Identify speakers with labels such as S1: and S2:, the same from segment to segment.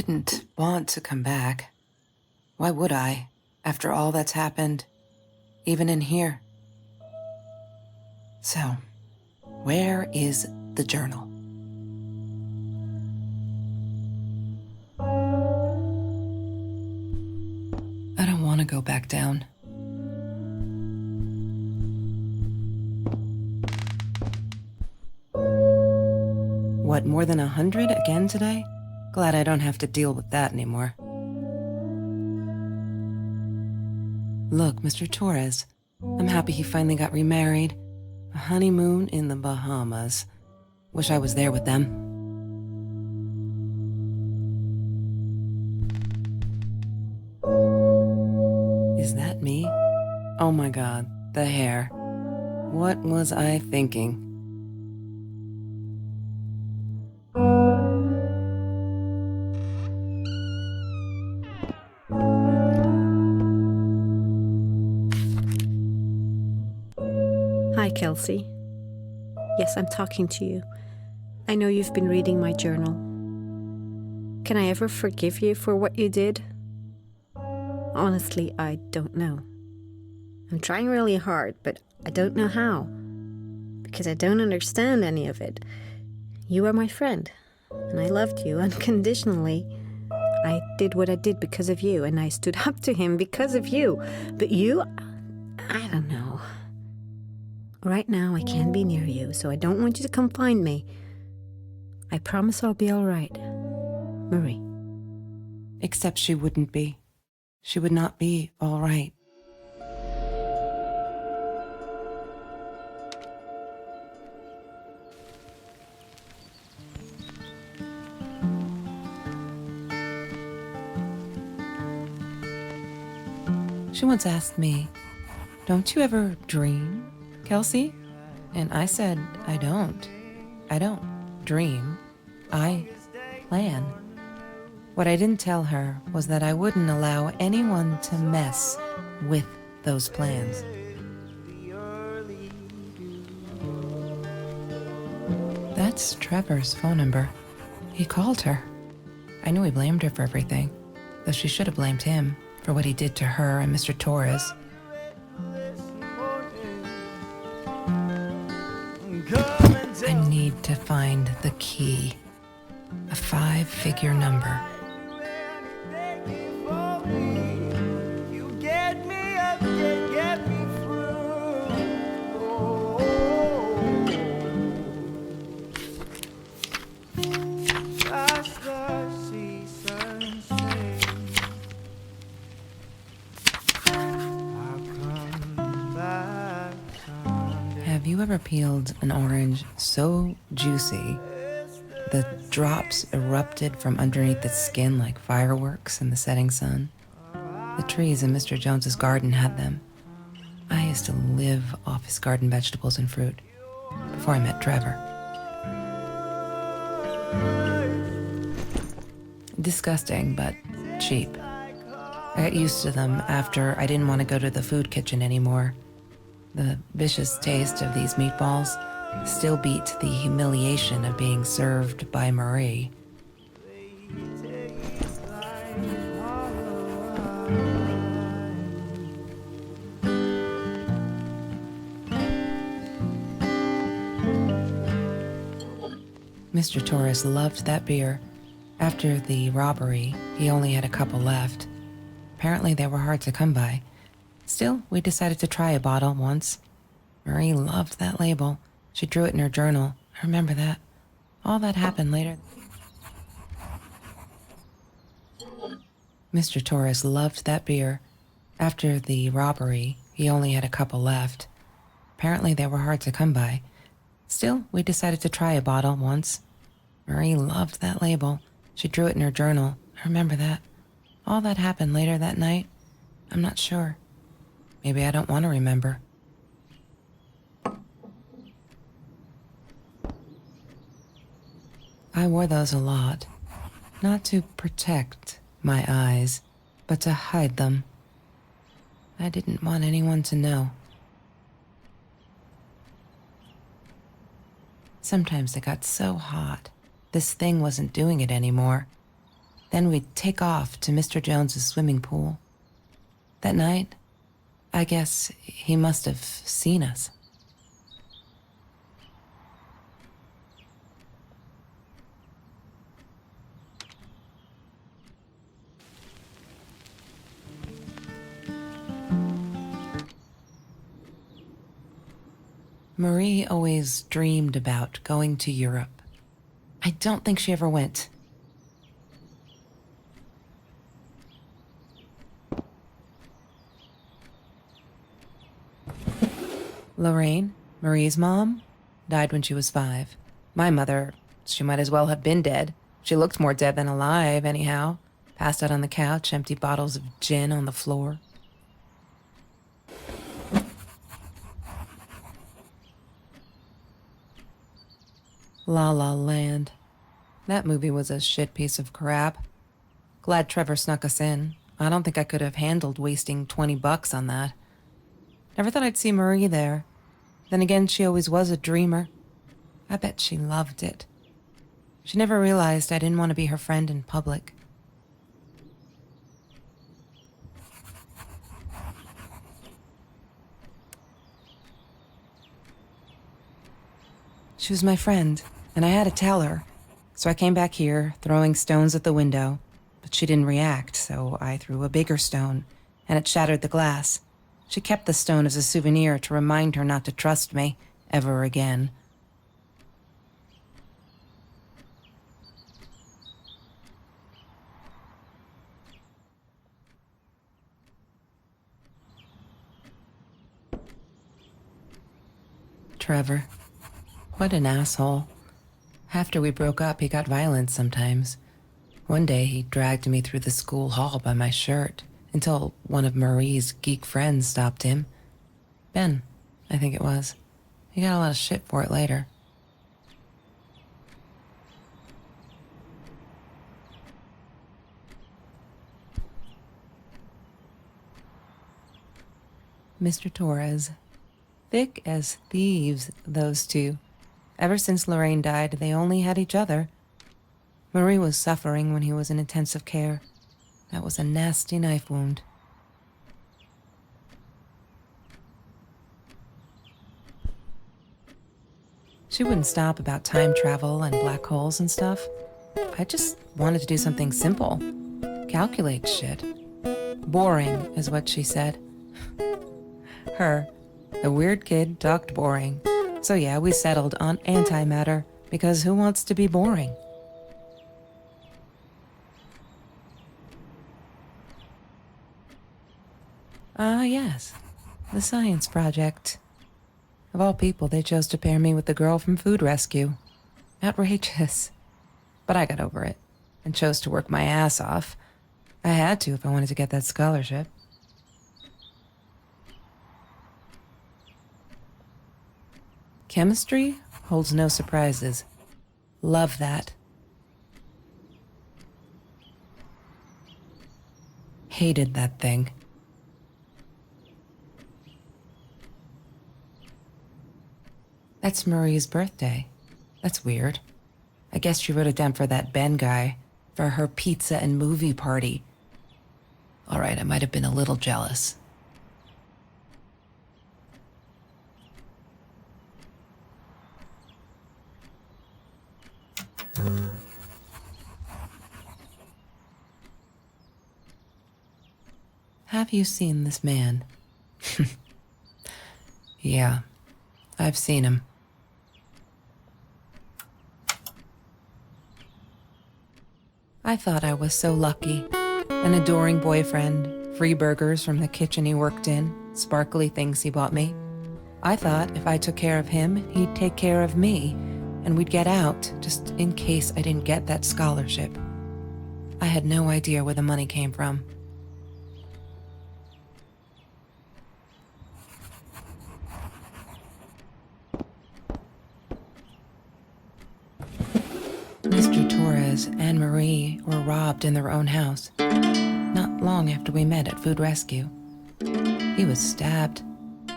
S1: didn't want to come back. Why would I, after all that's happened, even in here? So, where is the journal? I don't want to go back down. What, more than 100 again today? Glad I don't have to deal with that anymore. Look, Mr. Torres, I'm happy he finally got remarried. A honeymoon in the Bahamas. Wish I was there with them. Is that me? Oh my God, the hair. What was I thinking?
S2: Hi, Kelsey. Yes, I'm talking to you. I know you've been reading my journal. Can I ever forgive you for what you did? Honestly, I don't know. I'm trying really hard, but I don't know how. Because I don't understand any of it. You are my friend, and I loved you unconditionally. I did what I did because of you, and I stood up to him because of you. But you, I don't know. Right now, I can't be near you, so I don't want you to come find me. I promise I'll be all right. Marie.
S1: Except she wouldn't be. She would not be all right. She once asked me, "Don't you ever dream, Kelsey?" And I said, I don't dream. I plan. What I didn't tell her was that I wouldn't allow anyone to mess with those plans. That's Trevor's phone number. He called her. I knew he blamed her for everything, though she should have blamed him for what he did to her and Mr. Torres. I need to find the key. A 5-figure number. Have you ever peeled an orange so juicy the drops erupted from underneath its skin like fireworks in the setting sun? The trees in Mr. Jones's garden had them. I used to live off his garden vegetables and fruit before I met Trevor. Disgusting, but cheap. I got used to them after I didn't want to go to the food kitchen anymore. The vicious taste of these meatballs still beat the humiliation of being served by Marie. Mr. Torres loved that beer. After the robbery, he only had a couple left. Apparently they were hard to come by. Still, we decided to try a bottle once. Marie loved that label. She drew it in her journal. I remember that. All that happened later. Mr. Torres loved that beer. After the robbery, he only had a couple left. Apparently they were hard to come by. Still, we decided to try a bottle once. Marie loved that label. She drew it in her journal. I remember that. All that happened later that night, I'm not sure. Maybe I don't want to remember. I wore those a lot, not to protect my eyes, but to hide them. I didn't want anyone to know. Sometimes it got so hot, this thing wasn't doing it anymore. Then we'd take off to Mr. Jones's swimming pool. That night, I guess he must have seen us. Marie always dreamed about going to Europe. I don't think she ever went. Lorraine, Marie's mom, died when she was 5. My mother, she might as well have been dead. She looked more dead than alive, anyhow. Passed out on the couch, empty bottles of gin on the floor. La La Land. That movie was a shit piece of crap. Glad Trevor snuck us in. I don't think I could have handled wasting $20 on that. Never thought I'd see Marie there. Then again, she always was a dreamer. I bet she loved it. She never realized I didn't want to be her friend in public. She was my friend, and I had to tell her. So I came back here, throwing stones at the window, but she didn't react, so I threw a bigger stone, and it shattered the glass. She kept the stone as a souvenir to remind her not to trust me ever again. Trevor. What an asshole. After we broke up, he got violent sometimes. One day, he dragged me through the school hall by my shirt until one of Marie's geek friends stopped him. Ben, I think it was. He got a lot of shit for it later. Mr. Torres. Thick as thieves, those two. Ever since Lorraine died, they only had each other. Marie was suffering when he was in intensive care. That was a nasty knife wound. She wouldn't stop about time travel and black holes and stuff. I just wanted to do something simple. Calculate shit. Boring is what she said. Her, the weird kid, talked boring. So yeah, we settled on antimatter, because who wants to be boring? Yes. The science project. Of all people, they chose to pair me with the girl from Food Rescue. Outrageous. But I got over it, and chose to work my ass off. I had to if I wanted to get that scholarship. Chemistry holds no surprises. Love that. Hated that thing. That's Marie's birthday. That's weird. I guess she wrote it down for that Ben guy, for her pizza and movie party. All right, I might have been a little jealous. Have you seen this man? Yeah, I've seen him. I thought I was so lucky. An adoring boyfriend, free burgers from the kitchen he worked in, sparkly things he bought me. I thought if I took care of him, he'd take care of me, and we'd get out, just in case I didn't get that scholarship. I had no idea where the money came from. Mr. Torres and Marie were robbed in their own house, not long after we met at Food Rescue. He was stabbed,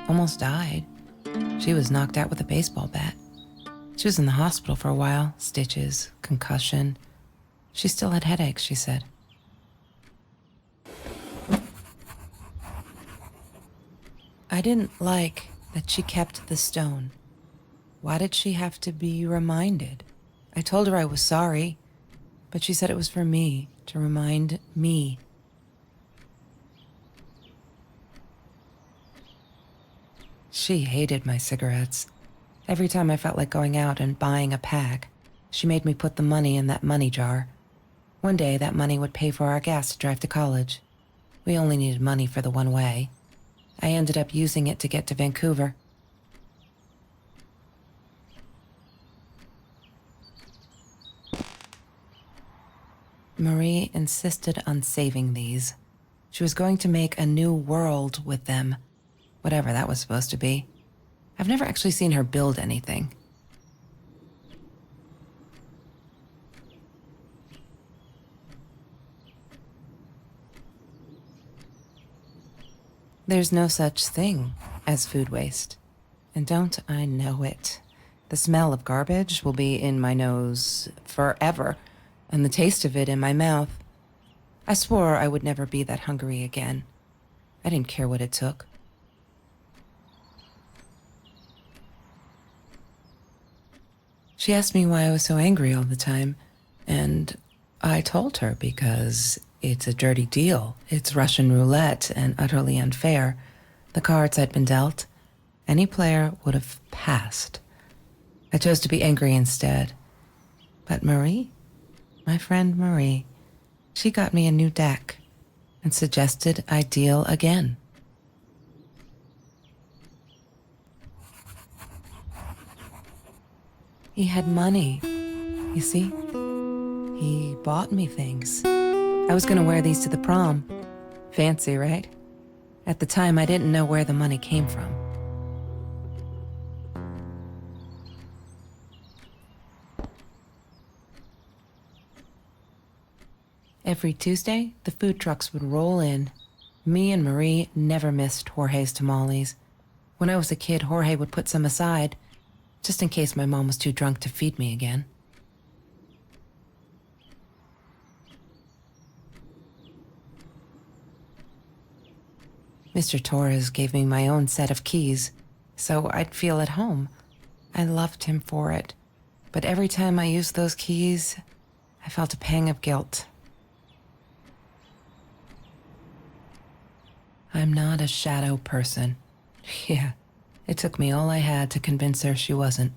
S1: almost died. She was knocked out with a baseball bat. She was in the hospital for a while, stitches, concussion. She still had headaches, she said. I didn't like that she kept the stone. Why did she have to be reminded? I told her I was sorry, but she said it was for me, to remind me. She hated my cigarettes. Every time I felt like going out and buying a pack, she made me put the money in that money jar. One day, that money would pay for our gas to drive to college. We only needed money for the one way. I ended up using it to get to Vancouver. Marie insisted on saving these. She was going to make a new world with them, whatever that was supposed to be. I've never actually seen her build anything. There's no such thing as food waste. And don't I know it? The smell of garbage will be in my nose forever, and the taste of it in my mouth. I swore I would never be that hungry again. I didn't care what it took. She asked me why I was so angry all the time, and I told her because it's a dirty deal. It's Russian roulette and utterly unfair. The cards I'd been dealt, any player would have passed. I chose to be angry instead. But Marie, my friend Marie, she got me a new deck and suggested I deal again. He had money, you see? He bought me things. I was gonna wear these to the prom. Fancy, right? At the time, I didn't know where the money came from. Every Tuesday, the food trucks would roll in. Me and Marie never missed Jorge's tamales. When I was a kid, Jorge would put some aside, just in case my mom was too drunk to feed me again. Mr. Torres gave me my own set of keys, so I'd feel at home. I loved him for it, but every time I used those keys, I felt a pang of guilt. I'm not a shadow person. Yeah, it took me all I had to convince her she wasn't.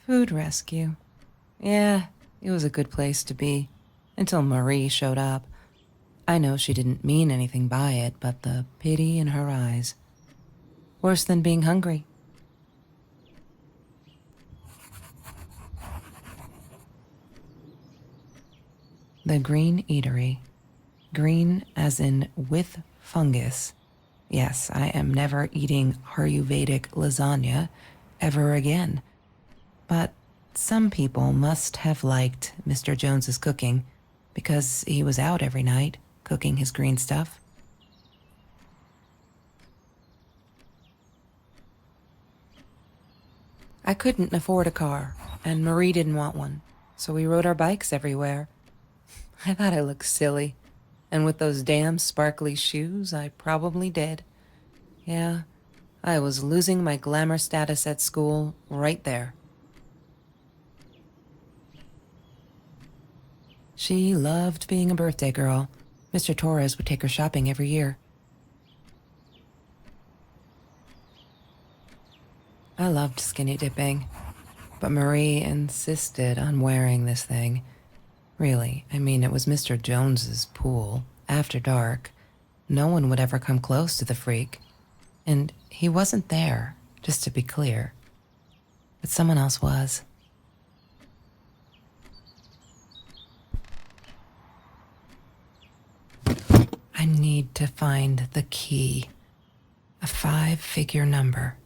S1: Food rescue. Yeah, it was a good place to be, until Marie showed up. I know she didn't mean anything by it, but the pity in her eyes. Worse than being hungry. The Green Eatery. Green as in with fungus. Yes, I am never eating Ayurvedic lasagna ever again. But some people must have liked Mr. Jones's cooking because he was out every night cooking his green stuff. I couldn't afford a car, and Marie didn't want one, so we rode our bikes everywhere. I thought I looked silly, and with those damn sparkly shoes, I probably did. Yeah, I was losing my glamour status at school right there. She loved being a birthday girl. Mr. Torres would take her shopping every year. I loved skinny dipping, but Marie insisted on wearing this thing. Really, I mean, it was Mr. Jones's pool, after dark. No one would ever come close to the freak. And he wasn't there, just to be clear. But someone else was. I need to find the key. A 5-figure number.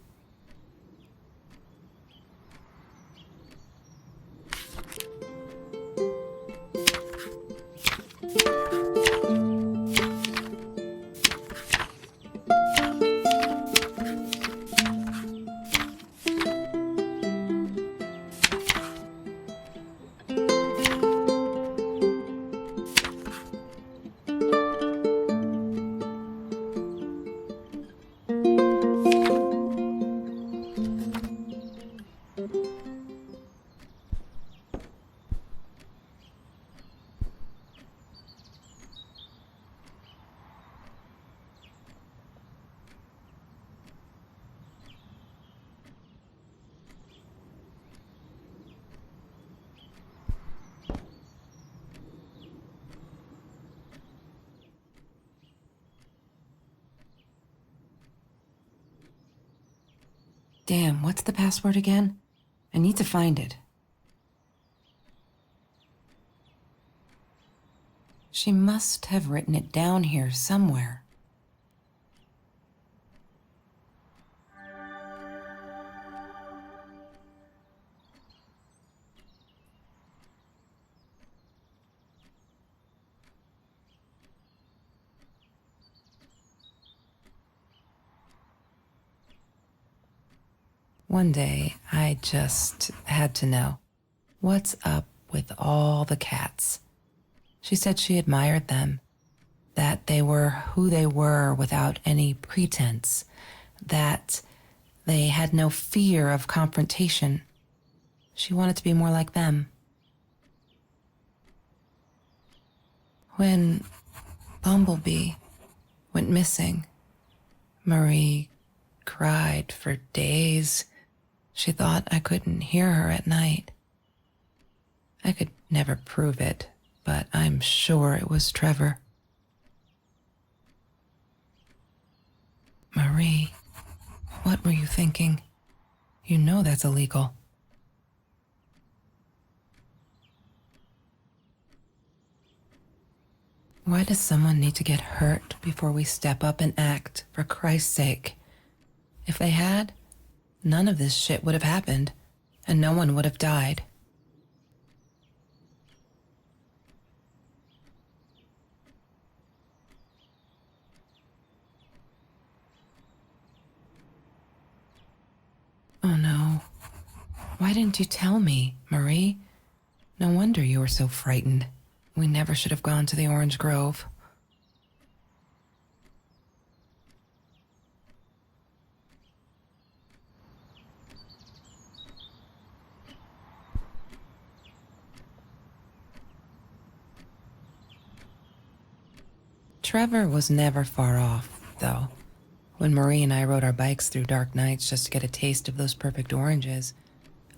S1: Damn, what's the password again? I need to find it. She must have written it down here somewhere. One day, I just had to know, what's up with all the cats? She said she admired them, that they were who they were without any pretense, that they had no fear of confrontation. She wanted to be more like them. When Bumblebee went missing, Marie cried for days. She thought I couldn't hear her at night. I could never prove it, but I'm sure it was Trevor. Marie, what were you thinking? You know that's illegal. Why does someone need to get hurt before we step up and act, for Christ's sake? If they had, none of this shit would have happened, and no one would have died. Oh no. Why didn't you tell me, Marie? No wonder you were so frightened. We never should have gone to the Orange Grove. Trevor was never far off, though. When Marie and I rode our bikes through dark nights just to get a taste of those perfect oranges,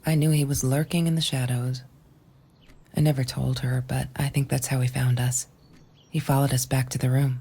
S1: I knew he was lurking in the shadows. I never told her, but I think that's how he found us. He followed us back to the room.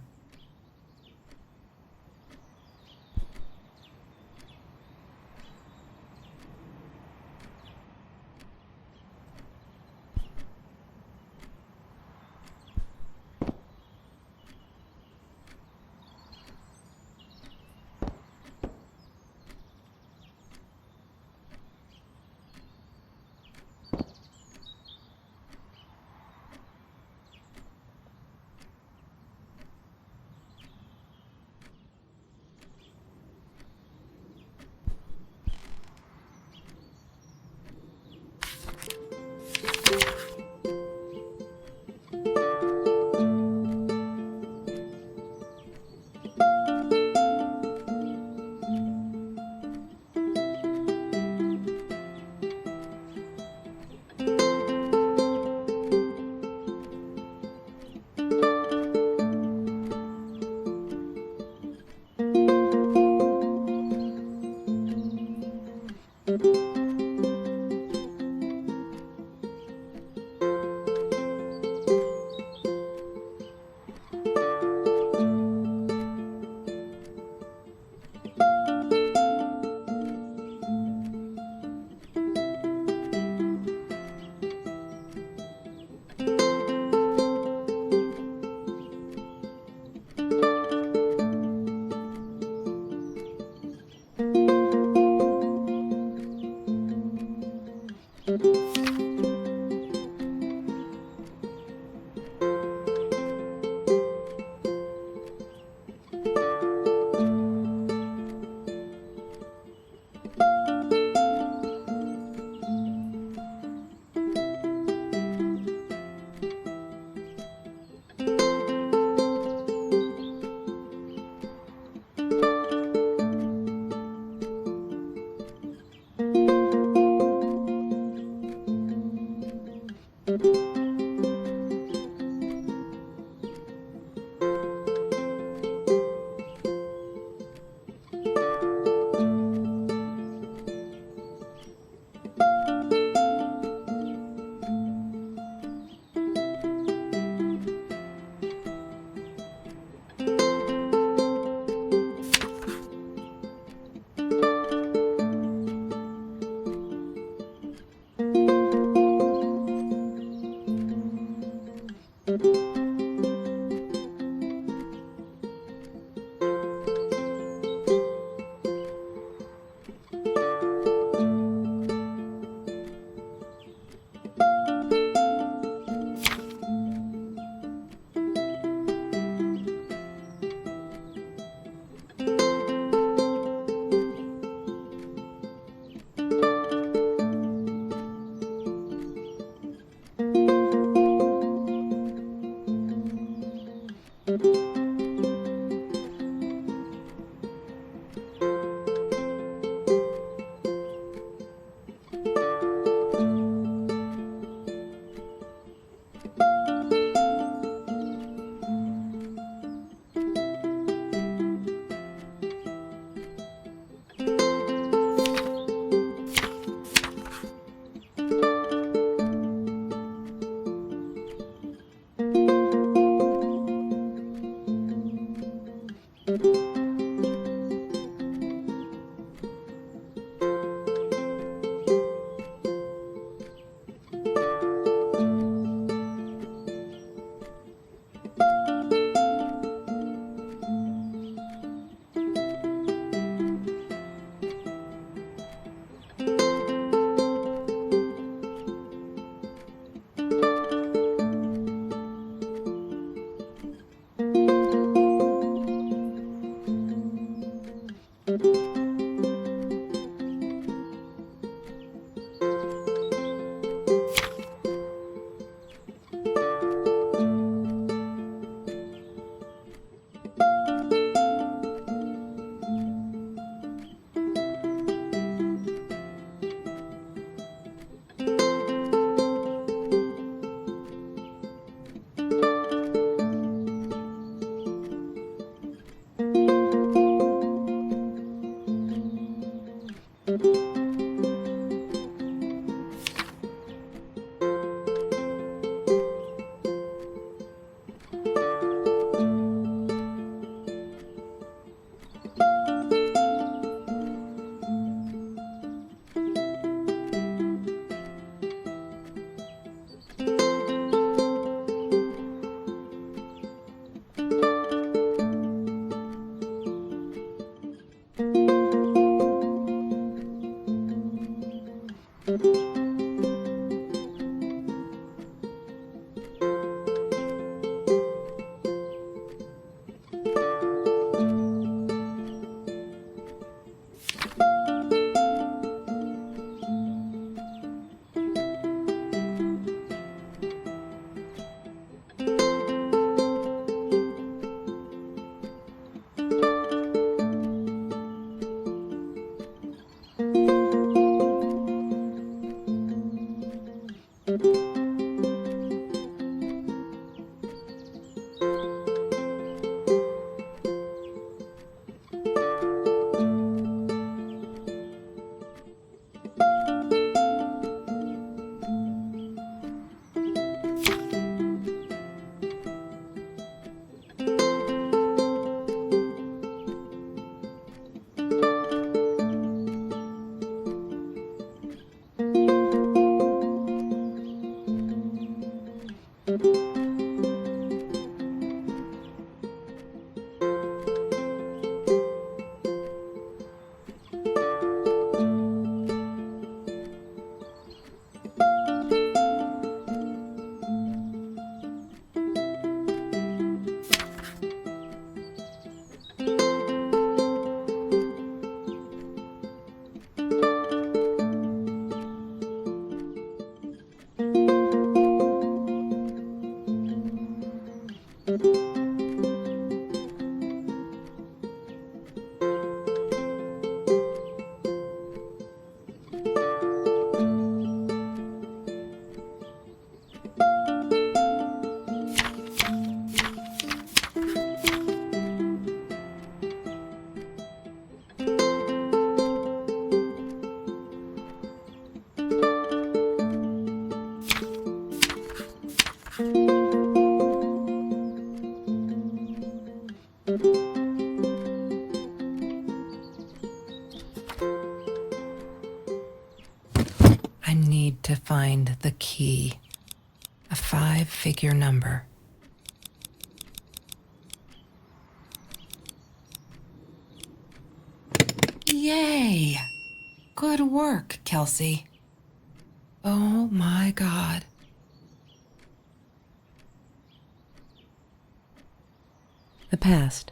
S1: I need to find the key. A 5-figure number. Yay! Good work, Kelsey. Oh my God. The past,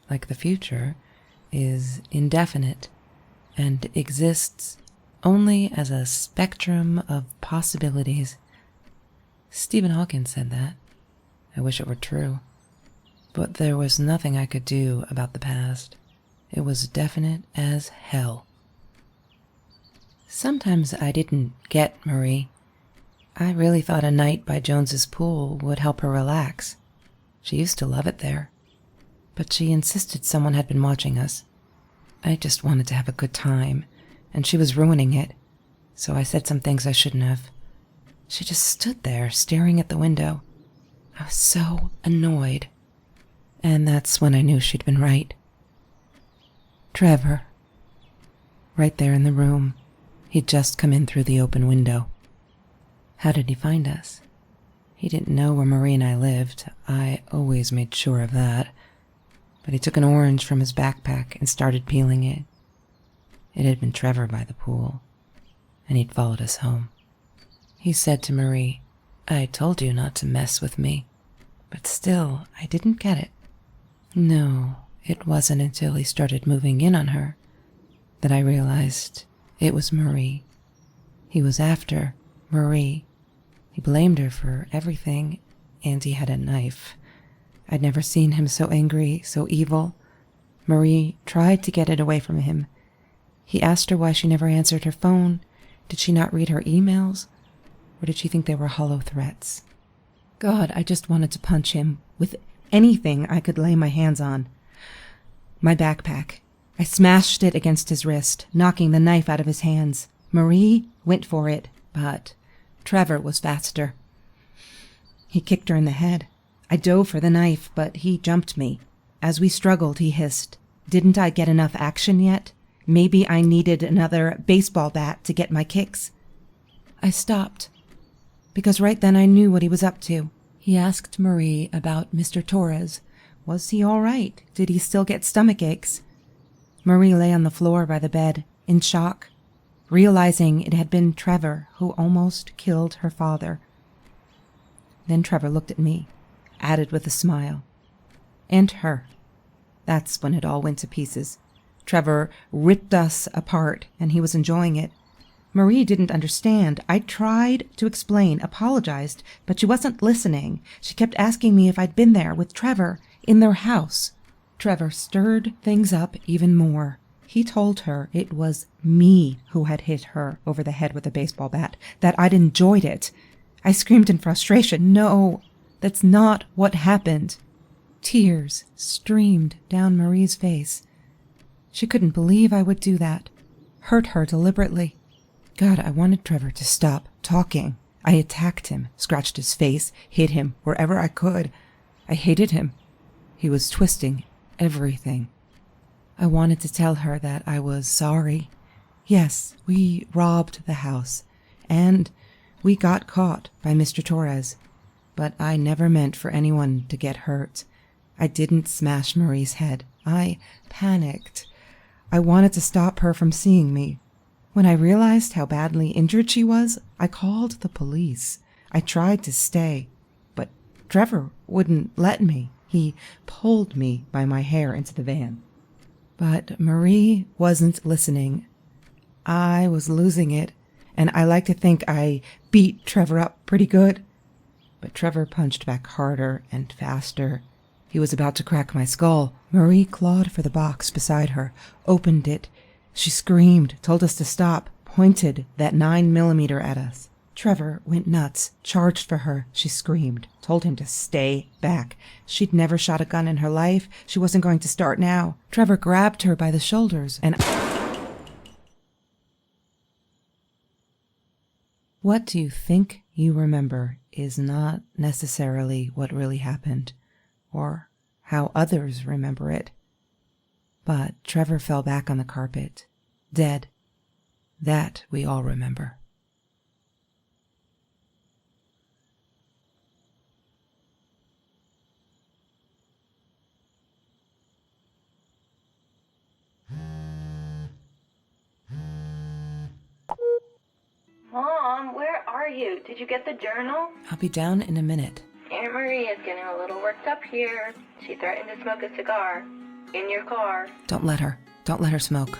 S1: like the future, is indefinite and exists only as a spectrum of possibilities. Stephen Hawking said that. I wish it were true. But there was nothing I could do about the past. It was definite as hell. Sometimes I didn't get Marie. I really thought a night by Jones's pool would help her relax. She used to love it there. But she insisted someone had been watching us. I just wanted to have a good time, and she was ruining it, so I said some things I shouldn't have. She just stood there, staring at the window. I was so annoyed. And that's when I knew she'd been right. Trevor. Right there in the room. He'd just come in through the open window. How did he find us? He didn't know where Marie and I lived. I always made sure of that. But he took an orange from his backpack and started peeling it. It had been Trevor by the pool, and he'd followed us home. He said to Marie, "I told you not to mess with me." But still, I didn't get it. No, it wasn't until he started moving in on her that I realized it was Marie. He was after Marie. He blamed her for everything, and he had a knife. I'd never seen him so angry, so evil. Marie tried to get it away from him. He asked her why she never answered her phone. Did she not read her emails? Or did she think they were hollow threats? God, I just wanted to punch him with anything I could lay my hands on. My backpack. I smashed it against his wrist, knocking the knife out of his hands. Marie went for it, but Trevor was faster. He kicked her in the head. I dove for the knife, but he jumped me. As we struggled, he hissed, "Didn't I get enough action yet? Maybe I needed another baseball bat to get my kicks." I stopped, because right then I knew what he was up to. He asked Marie about Mr. Torres. Was he all right? Did he still get stomach aches? Marie lay on the floor by the bed, in shock, realizing it had been Trevor who almost killed her father. Then Trevor looked at me, added with a smile. And her. That's when it all went to pieces. Trevor ripped us apart, and he was enjoying it. Marie didn't understand. I tried to explain, apologized, but she wasn't listening. She kept asking me if I'd been there with Trevor in their house. Trevor stirred things up even more. He told her it was me who had hit her over the head with a baseball bat, that I'd enjoyed it. I screamed in frustration, "No, that's not what happened." Tears streamed down Marie's face. She couldn't believe I would do that, hurt her deliberately. God, I wanted Trevor to stop talking. I attacked him, scratched his face, hit him wherever I could. I hated him. He was twisting everything. I wanted to tell her that I was sorry. Yes, we robbed the house, and we got caught by Mr. Torres, but I never meant for anyone to get hurt. I didn't smash Marie's head. I panicked. I wanted to stop her from seeing me. When I realized how badly injured she was, I called the police. I tried to stay, but Trevor wouldn't let me. He pulled me by my hair into the van. But Marie wasn't listening. I was losing it, and I like to think I beat Trevor up pretty good. But Trevor punched back harder and faster. He was about to crack my skull. Marie clawed for the box beside her, opened it. She screamed, told us to stop, pointed that 9mm at us. Trevor went nuts, charged for her. She screamed, told him to stay back. She'd never shot a gun in her life. She wasn't going to start now. Trevor grabbed her by the shoulders and... What you think you remember is not necessarily what really happened, or how others remember it. But Trevor fell back on the carpet, dead. That we all remember.
S3: Mom, where are you? Did you get the journal?
S1: I'll be down in a minute.
S3: Aunt Marie is getting a little worked up here. She threatened to smoke a cigar. In your car.
S1: Don't let her. Don't let her smoke.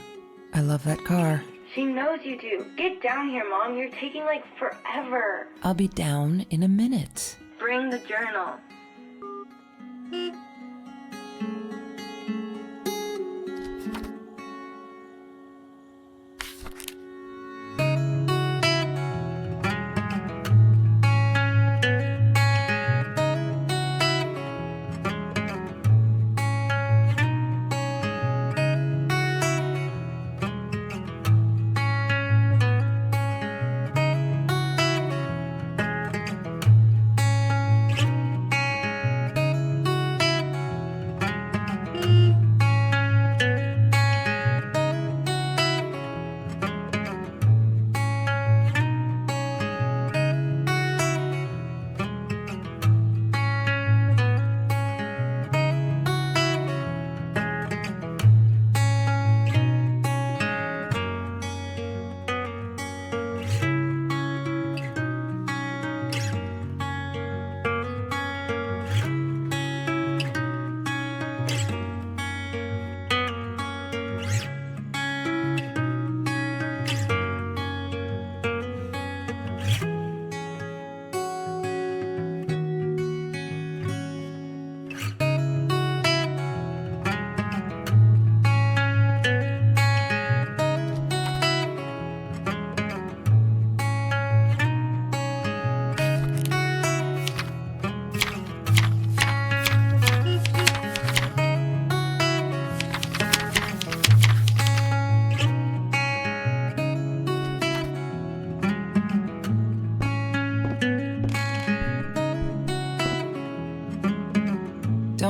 S1: I love that car.
S3: She knows you do. Get down here, Mom. You're taking like forever.
S1: I'll be down in a minute.
S3: Bring the journal.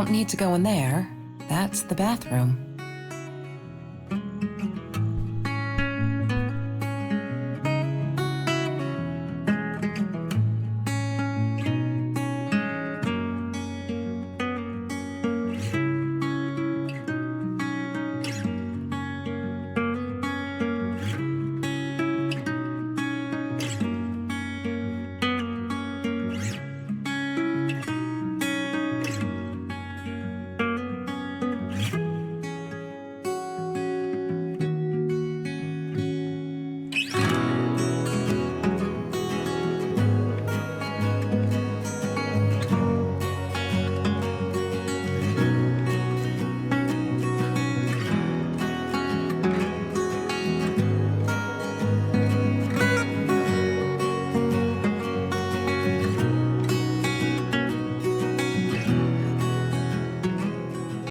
S1: don't need to go in there. That's the bathroom.